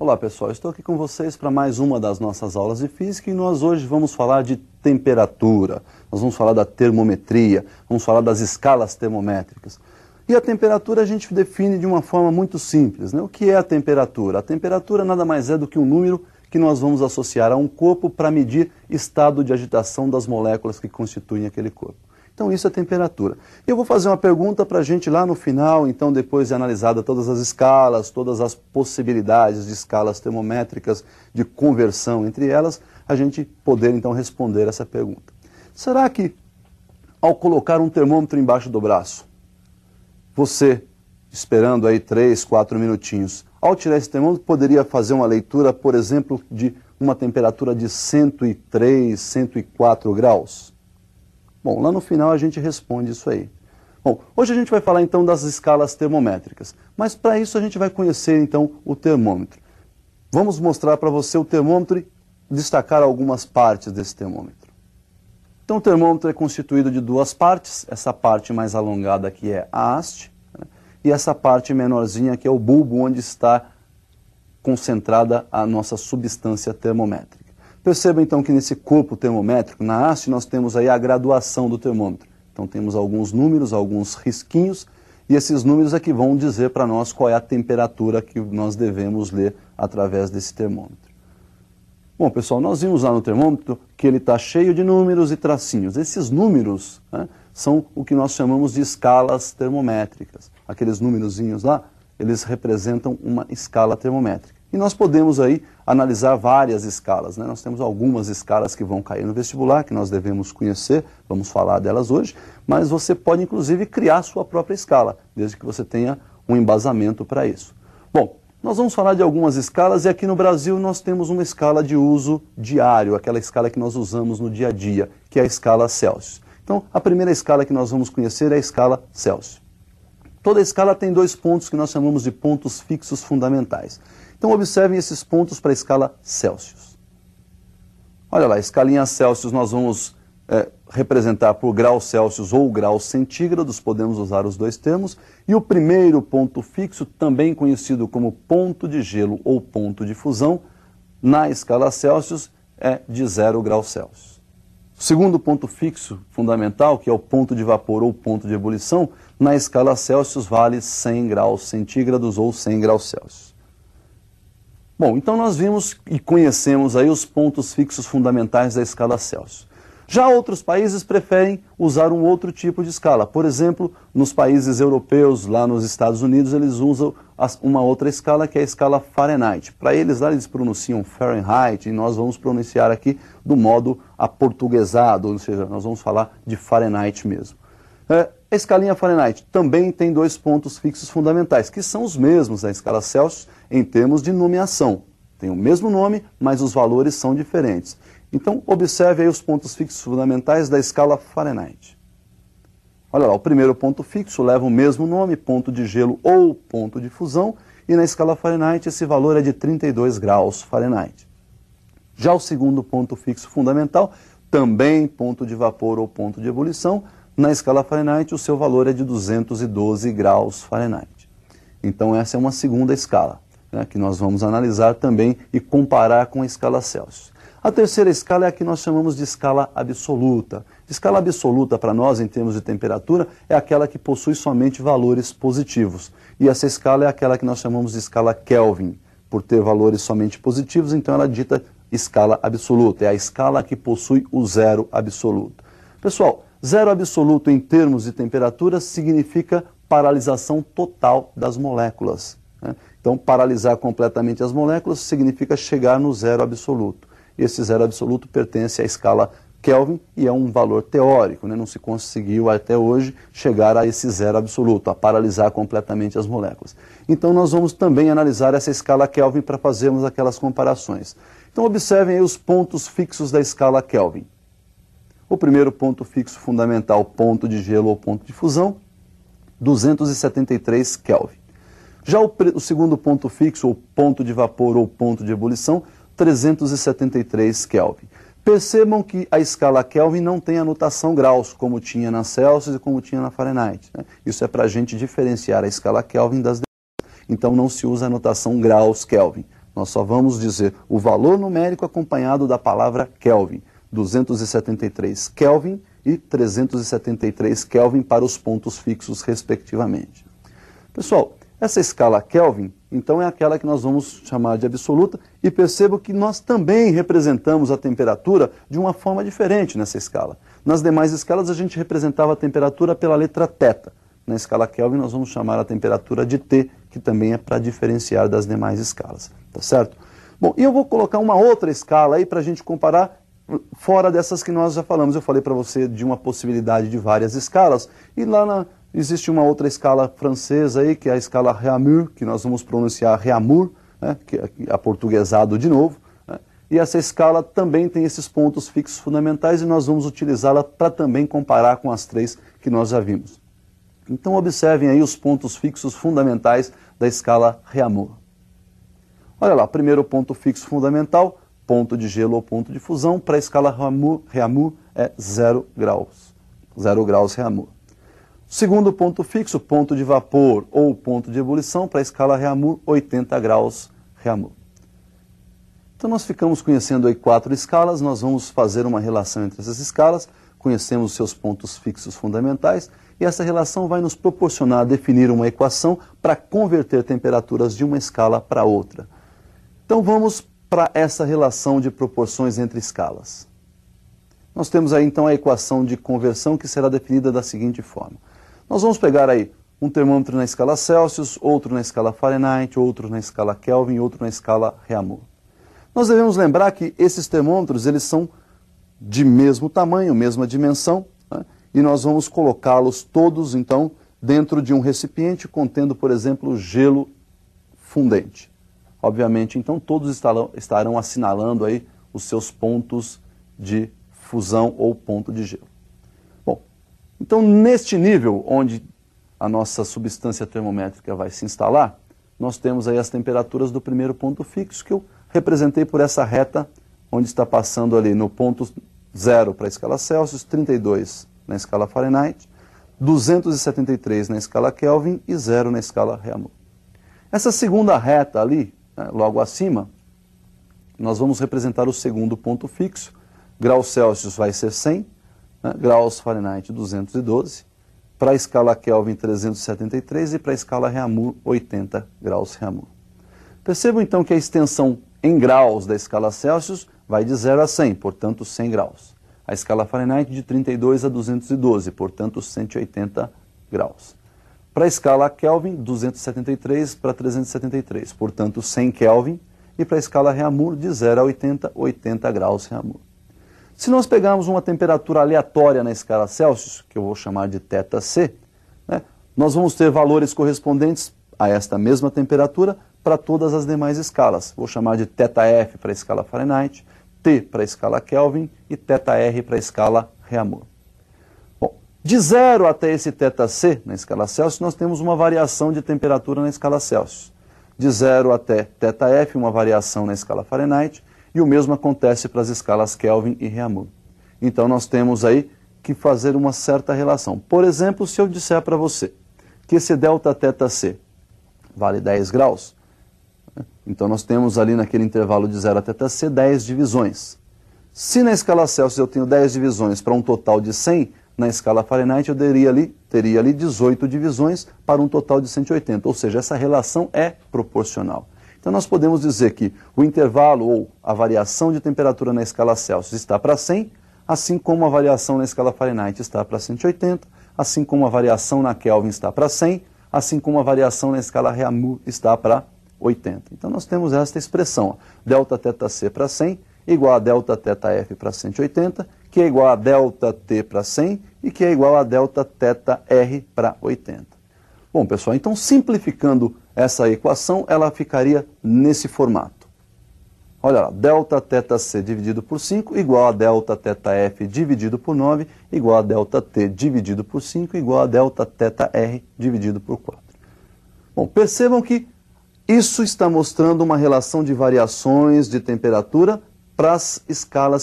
Olá pessoal, estou aqui com vocês para mais uma das nossas aulas de física e nós hoje vamos falar de temperatura, nós vamos falar da termometria, vamos falar das escalas termométricas. E a temperatura a gente define de uma forma muito simples, né? O que é a temperatura? A temperatura nada mais é do que um número que nós vamos associar a um corpo para medir estado de agitação das moléculas que constituem aquele corpo. Então isso é temperatura. Eu vou fazer uma pergunta para a gente lá no final, então depois de analisada todas as escalas, todas as possibilidades de escalas termométricas, de conversão entre elas, a gente poder então responder essa pergunta. Será que ao colocar um termômetro embaixo do braço, você, esperando aí 3, 4 minutinhos, ao tirar esse termômetro, poderia fazer uma leitura, por exemplo, de uma temperatura de 103, 104 graus? Bom, lá no final a gente responde isso aí. Bom, hoje a gente vai falar então das escalas termométricas, mas para isso a gente vai conhecer então o termômetro. Vamos mostrar para você o termômetro e destacar algumas partes desse termômetro. Então o termômetro é constituído de duas partes, essa parte mais alongada aqui é a haste, né, e essa parte menorzinha que é o bulbo onde está concentrada a nossa substância termométrica. Perceba então que nesse corpo termométrico, na haste, nós temos aí a graduação do termômetro. Então temos alguns números, alguns risquinhos, e esses números é que vão dizer para nós qual é a temperatura que nós devemos ler através desse termômetro. Bom pessoal, nós vimos lá no termômetro que ele está cheio de números e tracinhos. Esses números, né, são o que nós chamamos de escalas termométricas. Aqueles numerozinhos lá, eles representam uma escala termométrica. E nós podemos aí analisar várias escalas, né? Nós temos algumas escalas que vão cair no vestibular, que nós devemos conhecer, vamos falar delas hoje, mas você pode inclusive criar sua própria escala, desde que você tenha um embasamento para isso. Bom, nós vamos falar de algumas escalas e aqui no Brasil nós temos uma escala de uso diário, aquela escala que nós usamos no dia a dia, que é a escala Celsius. Então, a primeira escala que nós vamos conhecer é a escala Celsius. Toda escala tem dois pontos que nós chamamos de pontos fixos fundamentais. Então observem esses pontos para a escala Celsius. Olha lá, a escalinha Celsius nós vamos representar por graus Celsius ou graus centígrados, podemos usar os dois termos. E o primeiro ponto fixo, também conhecido como ponto de gelo ou ponto de fusão, na escala Celsius é de 0 graus Celsius. O segundo ponto fixo fundamental, que é o ponto de vapor ou ponto de ebulição, na escala Celsius vale 100 graus centígrados ou 100 graus Celsius. Bom, então nós vimos e conhecemos aí os pontos fixos fundamentais da escala Celsius. Já outros países preferem usar um outro tipo de escala. Por exemplo, nos países europeus, lá nos Estados Unidos, eles usam uma outra escala que é a escala Fahrenheit. Para eles lá eles pronunciam Fahrenheit e nós vamos pronunciar aqui do modo aportuguesado, ou seja, nós vamos falar de Fahrenheit mesmo. A escalinha Fahrenheit também tem dois pontos fixos fundamentais, que são os mesmos da escala Celsius em termos de nomeação. Tem o mesmo nome, mas os valores são diferentes. Então, observe aí os pontos fixos fundamentais da escala Fahrenheit. Olha lá, o primeiro ponto fixo leva o mesmo nome, ponto de gelo ou ponto de fusão, e na escala Fahrenheit esse valor é de 32 graus Fahrenheit. Já o segundo ponto fixo fundamental, também ponto de vapor ou ponto de ebulição, na escala Fahrenheit o seu valor é de 212 graus Fahrenheit. Então essa é uma segunda escala, né, que nós vamos analisar também e comparar com a escala Celsius. A terceira escala é a que nós chamamos de escala absoluta. Escala absoluta para nós, em termos de temperatura, é aquela que possui somente valores positivos. E essa escala é aquela que nós chamamos de escala Kelvin. Por ter valores somente positivos, então ela dita escala absoluta. É a escala que possui o zero absoluto. Pessoal, zero absoluto em termos de temperatura significa paralisação total das moléculas, né? Então, paralisar completamente as moléculas significa chegar no zero absoluto. Esse zero absoluto pertence à escala Kelvin e é um valor teórico, né? Não se conseguiu até hoje chegar a esse zero absoluto, a paralisar completamente as moléculas. Então nós vamos também analisar essa escala Kelvin para fazermos aquelas comparações. Então observem aí os pontos fixos da escala Kelvin. O primeiro ponto fixo fundamental, ponto de gelo ou ponto de fusão, 273 Kelvin. Já o segundo ponto fixo, ou ponto de vapor ou ponto de ebulição, 373 Kelvin. Percebam que a escala Kelvin não tem a notação graus, como tinha na Celsius e como tinha na Fahrenheit, né? Isso é para a gente diferenciar a escala Kelvin das demais. Então não se usa a notação graus Kelvin. Nós só vamos dizer o valor numérico acompanhado da palavra Kelvin. 273 Kelvin e 373 Kelvin para os pontos fixos, respectivamente. Pessoal, essa escala Kelvin, então, é aquela que nós vamos chamar de absoluta, e percebo que nós também representamos a temperatura de uma forma diferente nessa escala. Nas demais escalas, a gente representava a temperatura pela letra θ. Na escala Kelvin, nós vamos chamar a temperatura de T, que também é para diferenciar das demais escalas, tá certo? Bom, e eu vou colocar uma outra escala aí para a gente comparar fora dessas que nós já falamos. Eu falei para você de uma possibilidade de várias escalas, e lá existe uma outra escala francesa aí, que é a escala Réaumur, que nós vamos pronunciar Réaumur, né, que é aportuguesado de novo, né, e essa escala também tem esses pontos fixos fundamentais, e nós vamos utilizá-la para também comparar com as três que nós já vimos. Então observem aí os pontos fixos fundamentais da escala Réaumur. Olha lá, primeiro ponto fixo fundamental, ponto de gelo ou ponto de fusão, para a escala Réaumur é 0 graus. 0 graus Réaumur. Segundo ponto fixo, ponto de vapor ou ponto de ebulição, para a escala Réaumur, 80 graus Réaumur. Então nós ficamos conhecendo aí 4 escalas, nós vamos fazer uma relação entre essas escalas, conhecemos os seus pontos fixos fundamentais, e essa relação vai nos proporcionar definir uma equação para converter temperaturas de uma escala para outra. Então vamos para essa relação de proporções entre escalas. Nós temos aí então a equação de conversão, que será definida da seguinte forma. Nós vamos pegar aí um termômetro na escala Celsius, outro na escala Fahrenheit, outro na escala Kelvin, outro na escala Réaumur. Nós devemos lembrar que esses termômetros eles são de mesmo tamanho, mesma dimensão, né? E nós vamos colocá-los todos, então, dentro de um recipiente contendo, por exemplo, gelo fundente. Obviamente, então, todos estarão assinalando aí os seus pontos de fusão ou ponto de gelo. Bom, então, neste nível onde a nossa substância termométrica vai se instalar, nós temos aí as temperaturas do primeiro ponto fixo, que eu representei por essa reta, onde está passando ali no ponto 0 para a escala Celsius, 32 na escala Fahrenheit, 273 na escala Kelvin e 0 na escala Réaumur. Essa segunda reta ali, né, logo acima, nós vamos representar o segundo ponto fixo. Graus Celsius vai ser 100, né, graus Fahrenheit 212, para a escala Kelvin 373 e para a escala Réaumur 80 graus Réaumur. Percebam então que a extensão em graus da escala Celsius vai de 0 a 100, portanto 100 graus. A escala Fahrenheit de 32 a 212, portanto 180 graus. Para a escala Kelvin, 273 para 373, portanto 100 Kelvin. E para a escala Réaumur, de 0 a 80, 80 graus Réaumur. Se nós pegarmos uma temperatura aleatória na escala Celsius, que eu vou chamar de θC, né, nós vamos ter valores correspondentes a esta mesma temperatura para todas as demais escalas. Vou chamar de θF para a escala Fahrenheit, T para a escala Kelvin e θR para a escala Réaumur. Bom, de 0 até esse θC na escala Celsius, nós temos uma variação de temperatura na escala Celsius. De 0 até θF, uma variação na escala Fahrenheit, e o mesmo acontece para as escalas Kelvin e Réaumur. Então nós temos aí que fazer uma certa relação. Por exemplo, se eu disser para você que esse ΔθC vale 10 graus, então nós temos ali naquele intervalo de 0 a θC 10 divisões. Se na escala Celsius eu tenho 10 divisões para um total de 100, na escala Fahrenheit eu teria ali 18 divisões para um total de 180, ou seja, essa relação é proporcional. Então nós podemos dizer que o intervalo ou a variação de temperatura na escala Celsius está para 100, assim como a variação na escala Fahrenheit está para 180, assim como a variação na Kelvin está para 100, assim como a variação na escala Réaumur está para 80. Então nós temos esta expressão, ΔθC para 100 igual a ΔθF para 180, que é igual a ΔT para 100 e que é igual a ΔθR para 80. Bom, pessoal, então simplificando essa equação, ela ficaria nesse formato. Olha lá, ΔθC dividido por 5 igual a ΔθF dividido por 9 igual a ΔT dividido por 5 igual a ΔθR dividido por 4. Bom, percebam que isso está mostrando uma relação de variações de temperatura para as escalas